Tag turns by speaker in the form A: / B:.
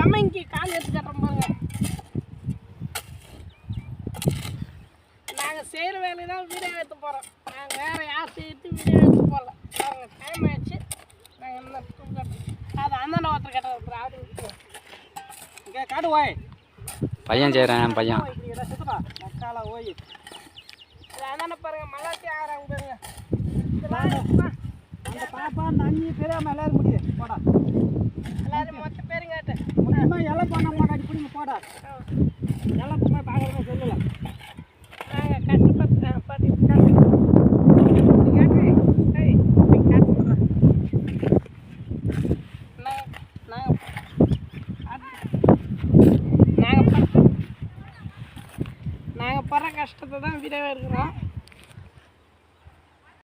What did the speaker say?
A: சமைங்கி கால் எடுத்து கட்டுறோம் பாருங்க. நாங்கள் செய்கிற வேலையை தான் வீடியோ எடுத்து போகிறோம். நாங்கள் வேறு யார் செய்யிட்டு வீடியோ எடுத்து போடல. நாங்கள் டைம் ஆயிடுச்சு. நாங்கள் என்ன கட்டுறோம் அது அண்ணன் ஒருத்தர் கட்டுறோம். ஆடு இங்கே காடு ஓய்
B: பையன் செய்கிறேன் பையன்
A: மக்கால ஓய் இது அண்ணனை பாருங்கள் மல்லாத்தி ஆகிறாங்க பாருங்க.
C: அந்த பாப்பா அந்த அண்ணி தெரியாமல் எல்லாரும் முடியும் போடா.
A: எல்லாரும் மொத்த பேரும் கேட்டு
C: முக்கியமாக எல்லாம் பண்ண கட்டி பிடிங்க போடா. எல்லாம் போய் பார்க்கறத சொல்லலை.
A: நாங்கள் கஷ்டப்பட்டு பாட்டி கேட்டு நாங்கள் படுற கஷ்டத்தை தான் வீடியோ எடுக்கிறோம்.